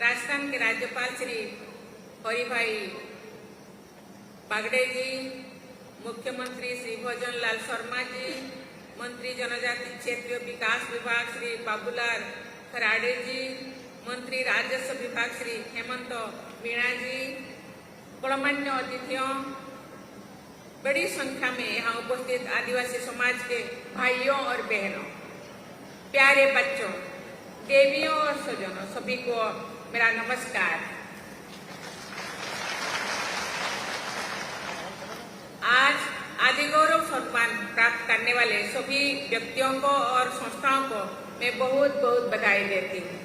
राजस्थान के राज्यपाल श्री हरिभाई बागड़े जी, मुख्यमंत्री श्री भजन लाल शर्मा जी, मंत्री जनजाति क्षेत्रीय विकास विभाग श्री बाबूलाल खराड़े जी, मंत्री राजस्व विभाग श्री हेमंत मीणा जी, गणमान्य अतिथियों, बड़ी संख्या में यहाँ उपस्थित आदिवासी समाज के भाइयों और बहनों, प्यारे बच्चों, देवियों और स्वजनों, सभी को मेरा नमस्कार। आज आदि गौरव सम्मान प्राप्त करने वाले सभी व्यक्तियों को और संस्थाओं को मैं बहुत बहुत बधाई देती हूँ।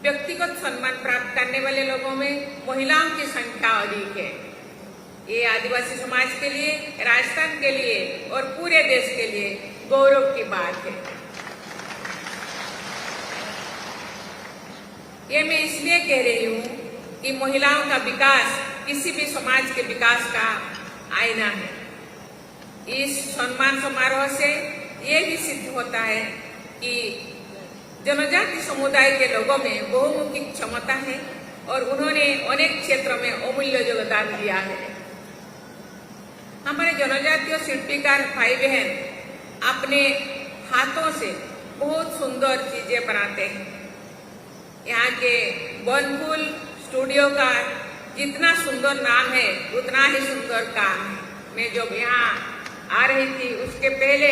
व्यक्तिगत सम्मान प्राप्त करने वाले लोगों में महिलाओं की संख्या अधिक है। ये आदिवासी समाज के लिए, राजस्थान के लिए और पूरे देश के लिए गौरव की बात है। ये मैं इसलिए कह रही हूँ कि महिलाओं का विकास किसी भी समाज के विकास का आईना है। इस सम्मान समारोह से ये भी सिद्ध होता है कि जनजाति समुदाय के लोगों में बहुमुखी क्षमता है और उन्होंने अनेक क्षेत्रों में अमूल्य योगदान दिया है। हमारे जनजातीय शिल्पीकार भाई बहन अपने हाथों से बहुत सुंदर चीजें बनाते हैं। यहाँ के बनफूल स्टूडियो का जितना सुंदर नाम है उतना ही सुंदर काम है। मैं जब यहाँ आ रही थी उसके पहले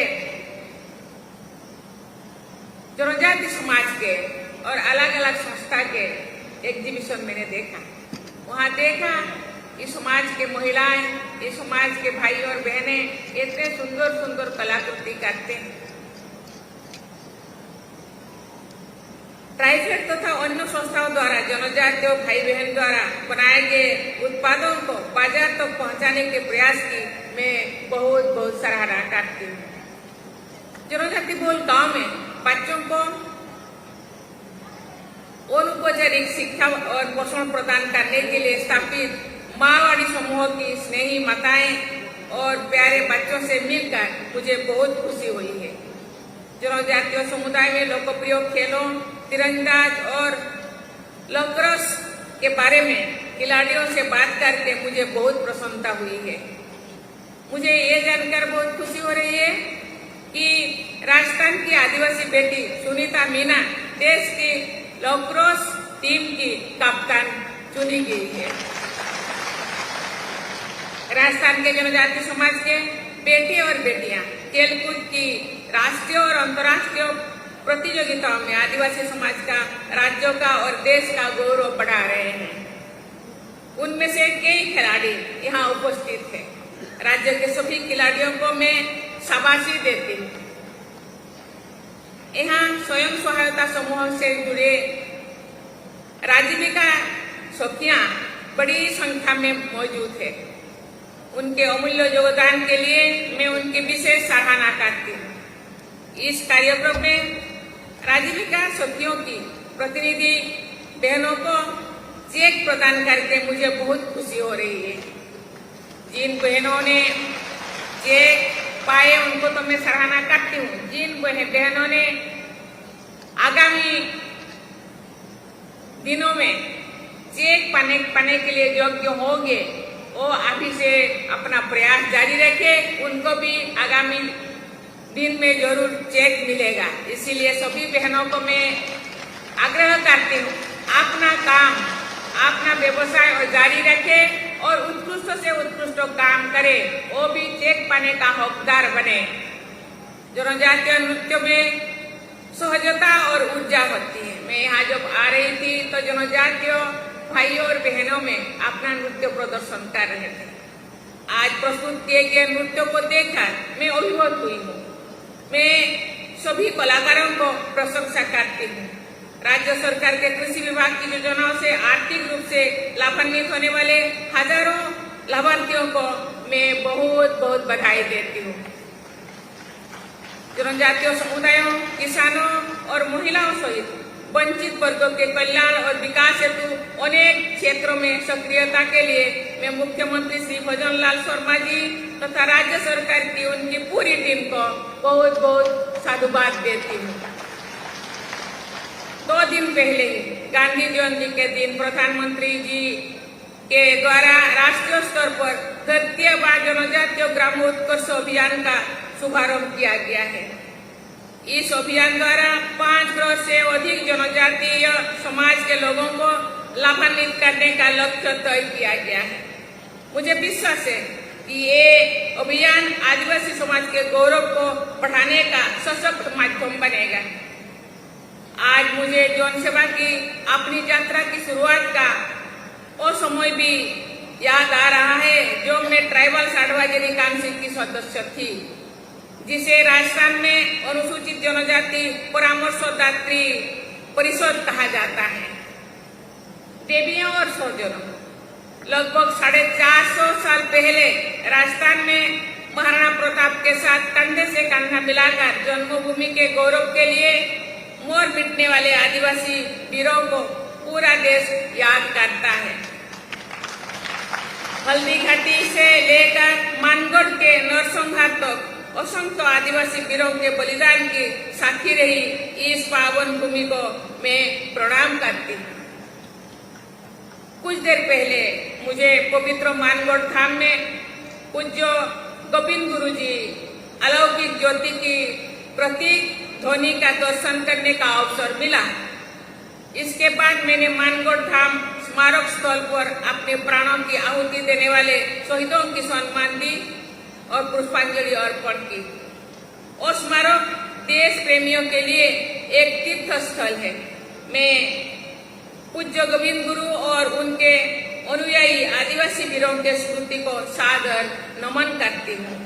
जनजाति समाज के और अलग अलग संस्था के एग्जीबिशन मैंने देखा। वहाँ देखा इस समाज के महिलाएं, इस समाज के भाई और बहनें इतने सुंदर सुंदर कलाकृति करते हैं। ट्राइफेड तथा अन्य संस्थाओं द्वारा जनजातीय भाई बहन द्वारा बनाए गए उत्पादों को बाजार तक पहुंचाने के प्रयास की मैं बहुत बहुत सराहना करती हूँ। जनजाति बोल गांव में बच्चों को अनौपचारिक शिक्षा और पोषण प्रदान करने के लिए स्थापित मारवाड़ी समूह की स्नेही माताएं और प्यारे बच्चों से मिलकर मुझे बहुत खुशी हुई है। जनजातीय समुदाय में लोकप्रिय खेलों तीरंदाज और लक्रोस के बारे में खिलाड़ियों से बात करके मुझे बहुत प्रसन्नता हुई है। मुझे ये जानकर बहुत खुशी हो रही है कि राजस्थान की आदिवासी बेटी सुनीता मीना देश की लक्रोस टीम की कप्तान चुनी गई है। राजस्थान के जनजाति समाज के बेटे और बेटियां खेलकूद की राष्ट्रीय और अंतर्राष्ट्रीय प्रतियोगिताओं में आदिवासी समाज का, राज्यों का और देश का गौरव बढ़ा रहे हैं। उनमें से कई खिलाड़ी यहाँ उपस्थित हैं। राज्य के सभी खिलाड़ियों को मैं शाबाशी देती हूँ। यहाँ स्वयं सहायता समूह से जुड़े राजीविका सखियां बड़ी संख्या में मौजूद है। उनके अमूल्य योगदान के लिए मैं उनकी विशेष सराहना करती हूँ। इस कार्यक्रम में राजीविका सखियों की प्रतिनिधि बहनों को चेक प्रदान करके मुझे बहुत खुशी हो रही है। जिन बहनों ने चेक पाए उनको तो मैं सराहना करती हूँ। जिन बहनों ने आगामी दिनों में चेक पाने के लिए योग्य होंगे वो अभी से अपना प्रयास जारी रखे, उनको भी आगामी दिन में जरूर चेक मिलेगा। इसीलिए सभी बहनों को मैं आग्रह करती हूँ अपना काम, अपना व्यवसाय और जारी रखे और उत्कृष्ट से उत्कृष्ट काम करे, वो भी चेक पाने का हकदार बने। जनजातीय नृत्य में सहजता और ऊर्जा होती है। मैं यहाँ जब आ रही थी तो जनजातीय भाइयों और बहनों में अपना नृत्य प्रदर्शन कर रहे थे। आज प्रस्तुत किए गए नृत्यों को देखकर मैं अभिभूत हुई हूँ। मैं सभी कलाकारों को प्रशंसा करती हूँ। राज्य सरकार के कृषि विभाग की योजनाओं से आर्थिक रूप से लाभान्वित होने वाले हजारों लाभार्थियों को मैं बहुत बहुत बधाई देती हूँ। जनजातीय समुदायों, किसानों और महिलाओं सहित वंचित वर्गों के कल्याण और विकास हेतु अनेक क्षेत्रों में सक्रियता के लिए मैं मुख्यमंत्री श्री भजन लाल शर्मा जी तथा राज्य सरकार की उनकी पूरी टीम को बहुत बहुत साधुवाद देती हूँ। 2 दिन पहले ही गांधी जयंती के दिन प्रधानमंत्री जी के द्वारा राष्ट्रीय स्तर पर तृतीय बार जनजातीय ग्रामोत्कर्ष अभियान का शुभारंभ किया गया है। इस अभियान द्वारा 5 करोड़ से अधिक जनजातीय समाज के लोगों को लाभान्वित करने का लक्ष्य तय किया गया है। मुझे विश्वास है कि ये अभियान आदिवासी समाज के गौरव को बढ़ाने का सशक्त माध्यम बनेगा। आज मुझे जन सेवा की अपनी यात्रा की शुरुआत का वो समय भी याद आ रहा है जो मैं ट्राइबल्स एडवाइजरी काउंसिल की सदस्य थी, जिसे राजस्थान में अनुसूचित जनजाति परामर्शदात्री परिषद कहा जाता है। देवियों और सौजनों, लगभग 450 साल पहले राजस्थान में महाराणा प्रताप के साथ कंधे से कंधा मिलाकर जन्मभूमि के गौरव के लिए मोर मिटने वाले आदिवासी वीरों को पूरा देश याद करता है। हल्दी घाटी से लेकर मानगढ़ के नरसंहार तक असंख्य आदिवासी वीरों के बलिदान की साक्षी रही इस पावन भूमि को मैं प्रणाम करती हूँ। कुछ देर पहले मुझे पवित्र मानगढ़ धाम में पूज्य गोविंद गुरु जी अलौकिक ज्योति की प्रतीक ध्वनि का दर्शन करने का अवसर मिला। इसके बाद मैंने मानगढ़ धाम स्मारक स्थल पर अपने प्राणों की आहुति देने वाले शहीदों की सम्मान दी और पुष्पांजलि अर्पण की। और स्मारक देश प्रेमियों के लिए एक तीर्थ स्थल है। मैं पूज्य गोविंद गुरु और उनके अनुयायी आदिवासी वीरों के स्मृति को सादर नमन करती हूँ।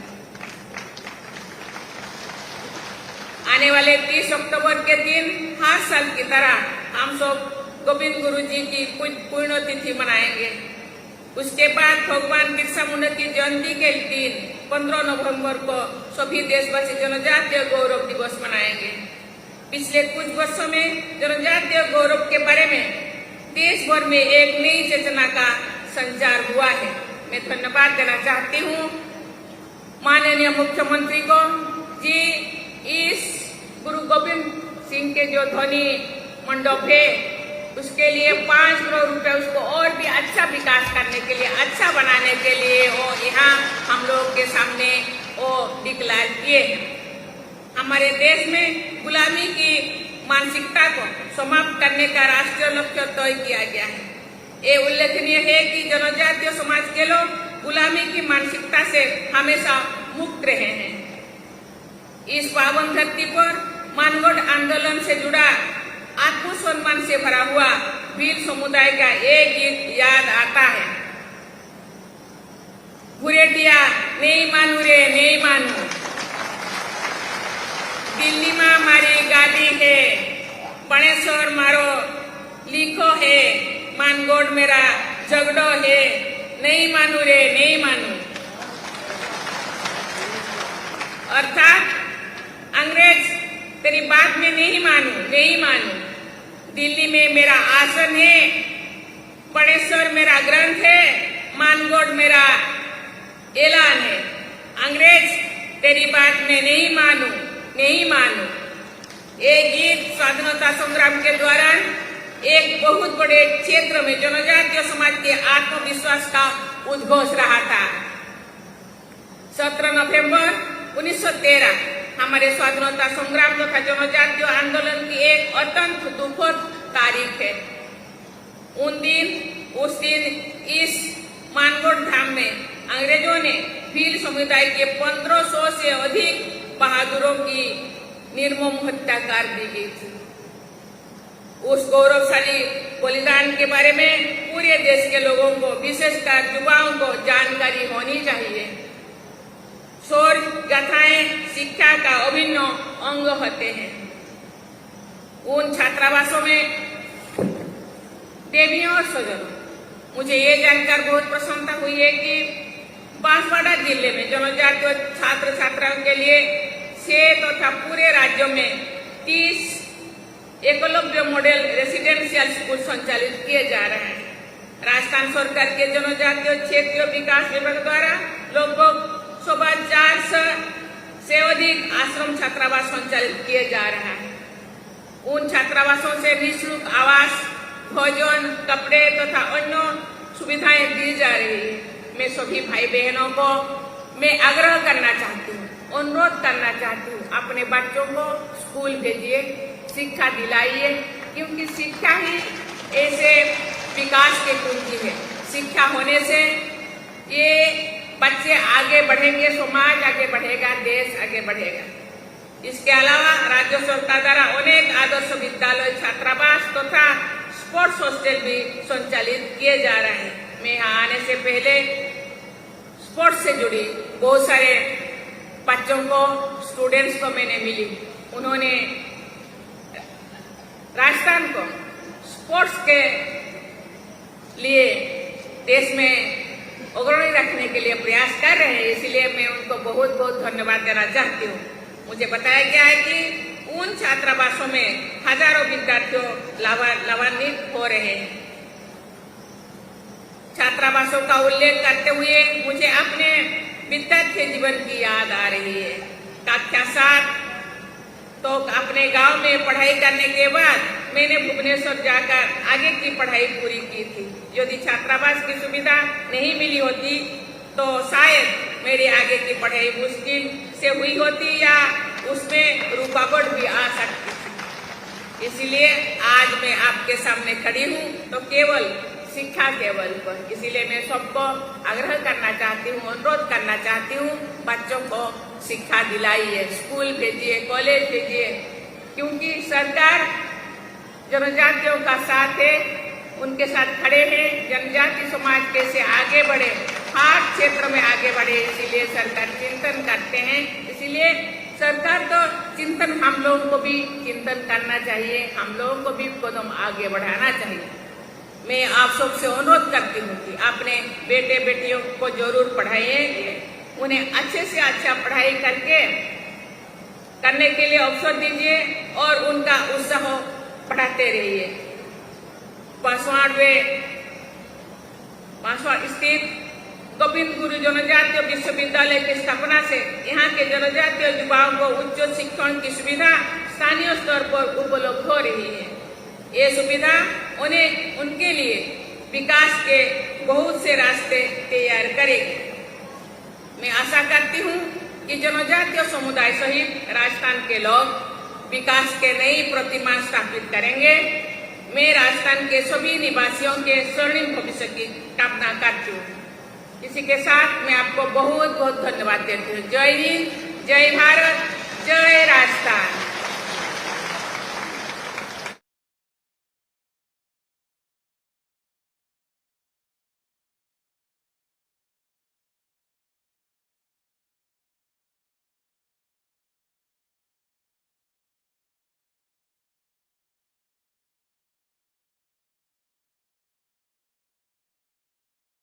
आने वाले 30 अक्टूबर के दिन हर साल की तरह हम सब गोविंद गुरु जी की पुण्यतिथि मनाएंगे। उसके बाद भगवान बिरसा मुंडा की जयंती के दिन 15 नवंबर को सभी देशवासी जनजातीय गौरव दिवस मनाएंगे। पिछले कुछ वर्षों में जनजातीय गौरव के बारे में देश भर में एक नई चेतना का संचार हुआ है। मैं धन्यवाद देना चाहती हूँ माननीय मुख्यमंत्री को जी। इस गुरु गोविंद सिंह के जो ध्वनि मंडप है उसके लिए 5 करोड़ रुपए उसको और भी अच्छा विकास करने के लिए, अच्छा बनाने के लिए वो यहाँ हम लोग के सामने वो डिक्लेयर किए हैं। हमारे देश में गुलामी की मानसिकता को समाप्त करने का राष्ट्रीय लक्ष्य तय किया गया है। ये उल्लेखनीय है कि जनजातीय समाज के लोग गुलामी की मानसिकता से हमेशा मुक्त रहे हैं। इस पावन धरती पर मानगढ़ आंदोलन से जुड़ा आत्मसम्मान से भरा हुआ वीर समुदाय का एक गीत याद आता है। भुरेटिया नहीं मानू रे नहीं मानू, दिल्ली में मारी गाड़ी है, बणेश्वर मारो लिखो है, मानगढ़ मेरा झगड़ो है, नहीं मानू रे नहीं मानू। अर्थात अंग्रेज तेरी बात में नहीं मानू नहीं मानू। दिल्ली में मेरा आसन है, बणेश्वर मेरा ग्रंथ है, मानगढ़ मेरा ऐलान है। अंग्रेज तेरी बात में नहीं मानू नहीं मानू। ये गीत स्वाधीनता संग्राम के दौरान एक बहुत बड़े क्षेत्र में जनजातीय समाज के आत्मविश्वास का उद्घोष रहा था। 17 नवंबर 1913 हमारे स्वाधीनता संग्राम तथा जनजातीय आंदोलन की एक अत्यंत दुखद तारीख है। उस दिन इस मानगढ़ धाम में अंग्रेजों ने भील समुदाय के 1500 से अधिक बहादुरों की निर्मम हत्या कर दी गई थी। उस गौरवशाली बलिदान के बारे में पूरे देश के लोगों को, विशेषकर युवाओं को जानकारी होनी चाहिए। शौर्य गाथाएं शिक्षा का अभिन्न अंग होते हैं। उन छात्रावासों में देवियों और सजनों, मुझे ये जानकर बहुत प्रसन्नता हुई है कि बांसवाड़ा जिले में जनजातीय छात्र छात्राओं के लिए से तथा पूरे राज्यों में 30 एकलव्य मॉडल रेसिडेंशियल स्कूल संचालित किए जा रहे हैं। राजस्थान सरकार के जनजातीय क्षेत्रीय विकास विभाग द्वारा लगभग 400 से अधिक आश्रम छात्रावास संचालित किए जा रहा है। उन छात्रावासों से निःशुल्क आवास, भोजन, कपड़े तथा अन्य सुविधाएं दी जा रही है। मैं सभी भाई बहनों को मैं आग्रह करना चाहती हूँ, अनुरोध करना चाहती हूँ, अपने बच्चों को स्कूल भेजिए, शिक्षा दिलाइए, क्योंकि शिक्षा ही ऐसे विकास की कुंजी है। शिक्षा होने से ये बच्चे आगे बढ़ेंगे, समाज आगे बढ़ेगा, देश आगे बढ़ेगा। इसके अलावा राज्य सरकार द्वारा अनेक आदर्श विद्यालय, छात्रावास तथा स्पोर्ट्स हॉस्टल भी संचालित किए जा रहे हैं। मैं यहाँ आने से पहले स्पोर्ट्स से जुड़ी बहुत सारे बच्चों को, स्टूडेंट्स को मैंने मिली। उन्होंने राजस्थान को स्पोर्ट्स के लिए देश में अग्रणी रखने के लिए प्रयास कर रहे हैं, इसलिए मैं उनको बहुत बहुत धन्यवाद देना चाहती हूँ। मुझे बताया गया है कि उन छात्रावासों में हजारों विद्यार्थियों लाभान्वित हो रहे हैं। छात्रावासों का उल्लेख करते हुए मुझे अपने विद्यार्थी जीवन की याद आ रही है। कक्षा 7 तो अपने गांव में पढ़ाई करने के बाद मैंने भुवनेश्वर जाकर आगे की पढ़ाई पूरी की थी। यदि छात्रावास की सुविधा नहीं मिली होती तो शायद मेरी आगे की पढ़ाई मुश्किल से हुई होती या उसमें रुकावट भी आ सकती थी। इसलिए आज मैं आपके सामने खड़ी हूँ तो केवल शिक्षा के बल पर। इसीलिए मैं सबको आग्रह करना चाहती हूँ, अनुरोध करना चाहती हूँ, बच्चों को शिक्षा दिलाइए, स्कूल भेजिए, कॉलेज भेजिए, क्योंकि सरकार जनजातियों का साथ है, उनके साथ खड़े हैं। जनजाति समाज कैसे आगे बढ़े, हर क्षेत्र में आगे बढ़े, इसीलिए सरकार चिंतन करते हैं। इसीलिए सरकार तो चिंतन हम लोगों को भी चिंतन करना चाहिए, हम लोगों को भी कदम आगे बढ़ाना चाहिए। मैं आप सबसे अनुरोध करती हूँ कि अपने बेटे बेटियों को जरूर पढ़ाइए, उन्हें अच्छे से अच्छा पढ़ाई करने के लिए अवसर दीजिए और उनका उत्साह बढ़ाते रहिए। बांसवाड़ा स्थित गोविंद गुरु जनजातीय विश्वविद्यालय की स्थापना से यहाँ के जनजातीय युवाओं को उच्च शिक्षण की सुविधा स्थानीय स्तर पर उपलब्ध हो रही है। ये सुविधा उन्हें उनके लिए विकास के बहुत से रास्ते तैयार करेगी। मैं आशा करती हूँ कि जनजातीय समुदाय सहित राजस्थान के लोग विकास के नई प्रतिमा स्थापित करेंगे। मैं राजस्थान के सभी निवासियों के स्वर्णिम भविष्य की कामना करती हूँ। इसी के साथ मैं आपको बहुत बहुत धन्यवाद देती हूँ। जय हिंद, जय भारत।